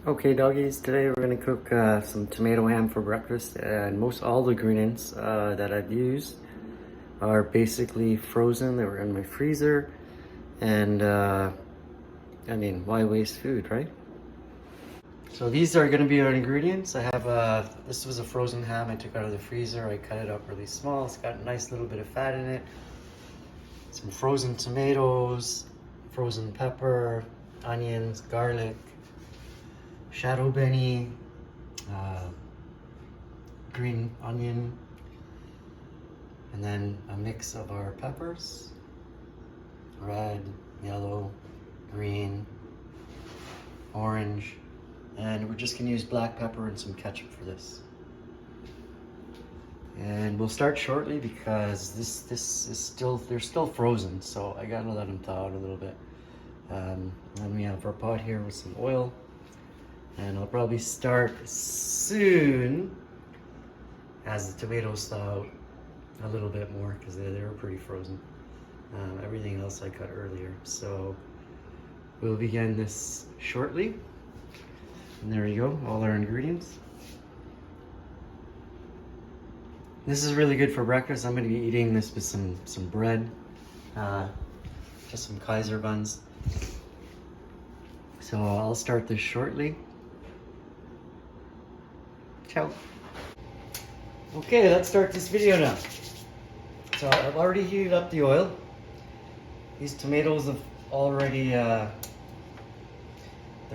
Okay, doggies, today we're going to cook some tomato ham for breakfast, and most all the ingredients that I've used are basically frozen. They were in my freezer, and I mean, why waste food, right? So these are going to be our ingredients. I have this was a frozen ham I took out of the freezer. I cut it up really small. It's got a nice little bit of fat in it. Some frozen tomatoes, frozen pepper, onions, garlic, shadow benny, green onion, and then a mix of our peppers, red, yellow, green, orange, and we're just gonna use black pepper and some ketchup for this. And we'll start shortly because this is still, they're still frozen, so I gotta let them thaw out a little bit. Then we have our pot here with some oil, and I'll probably start soon as the tomatoes thaw out a little bit more because they were pretty frozen. Everything else I cut earlier, so we'll begin this shortly. And there you go, all our ingredients. This is really good for breakfast. I'm going to be eating this with some bread, just some Kaiser buns. So I'll start this shortly. Ciao. Okay, let's start this video now. So I've already heated up the oil. These tomatoes have already, they're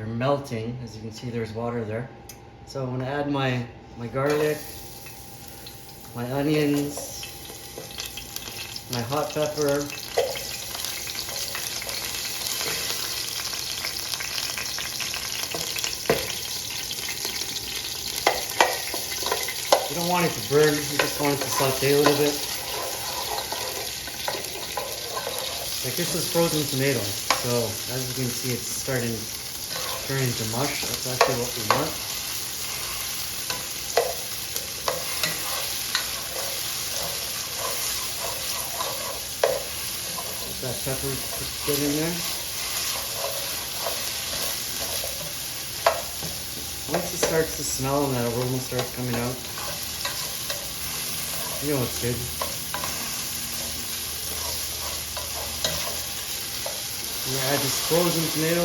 melting. As you can see, there's water there. So I'm gonna add my garlic, my onions, my hot pepper, you don't want it to burn, you just want it to saute a little bit. Like, this is frozen tomato, so as you can see, it's starting to turn into mush. That's actually what we want. Let that pepper get in there. Once it starts to smell and that aroma starts coming out, you know it's good. I'm gonna add this frozen tomato.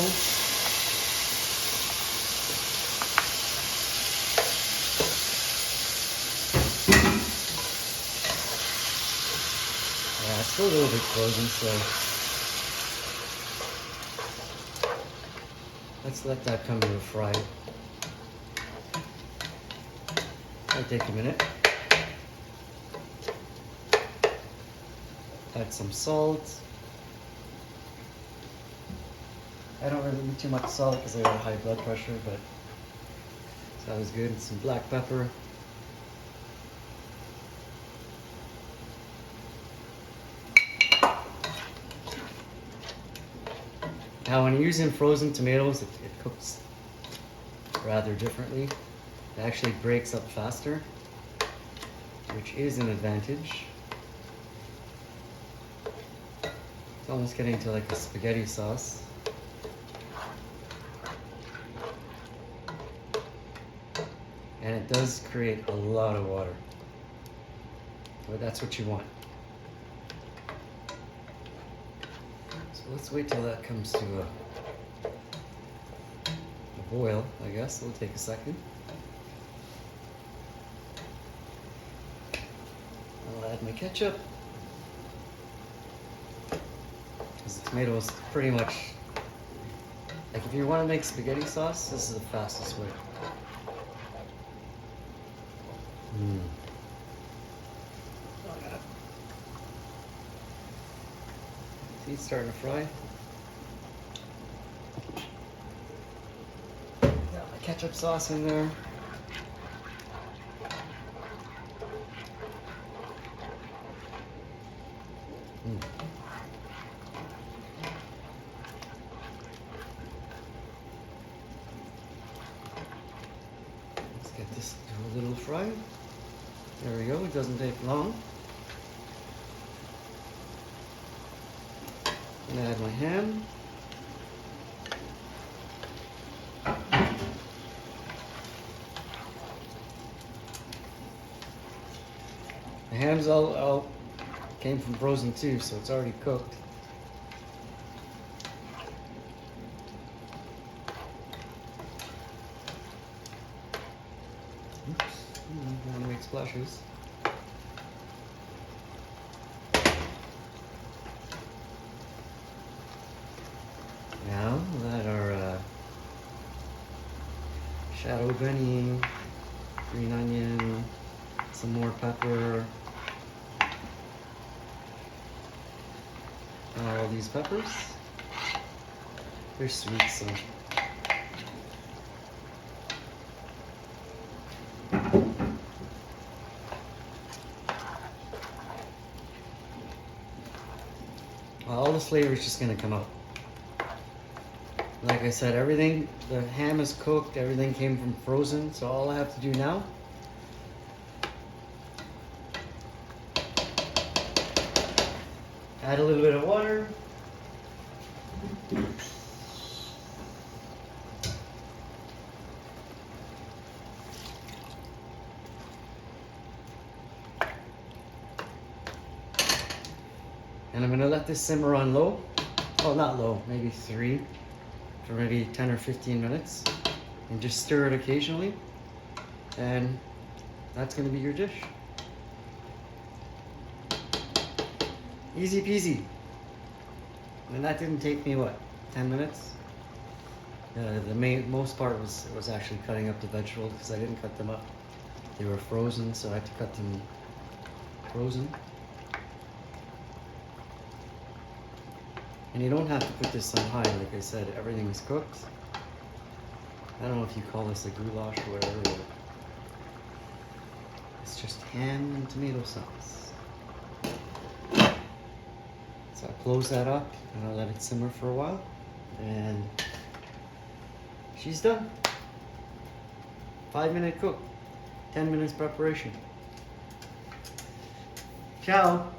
Yeah, it's still a little bit frozen, so let's let that come to a fry. Might take a minute. Add some salt. I don't really need too much salt because I have high blood pressure, but that was good. And some black pepper. Now when you're using frozen tomatoes, it cooks rather differently. It actually breaks up faster, which is an advantage. It's almost getting to like a spaghetti sauce. And it does create a lot of water. But that's what you want. So let's wait till that comes to a boil, I guess. It'll take a second. I'll add my ketchup. Because the tomato is pretty much, like, if you want to make spaghetti sauce, this is the fastest way. See, it's starting to fry. Got my ketchup sauce in there. Let's get this to a little fry. There we go, it doesn't take long. I'm gonna add my ham. ham's all came from frozen too, so it's already cooked. Oops, don't want to make splashes. Now that our shadow bunny, green onion, some more pepper, all these peppers. They're sweet, so all the flavor is just gonna come out. Like I said, everything, the ham is cooked, everything came from frozen, so all I have to do now add a little bit of water. And I'm gonna let this simmer on low. Well, not low, maybe 3 for maybe 10 or 15 minutes. And just stir it occasionally. And that's gonna be your dish. Easy peasy. And that didn't take me, what, 10 minutes? The most part was actually cutting up the vegetables because I didn't cut them up. They were frozen, so I had to cut them frozen. And you don't have to put this on high, like I said, everything is cooked. I don't know if you call this a goulash or whatever, but it's just ham and tomato sauce. So I'll close that up and I'll let it simmer for a while. And she's done. 5-minute cook, 10 minutes preparation. Ciao.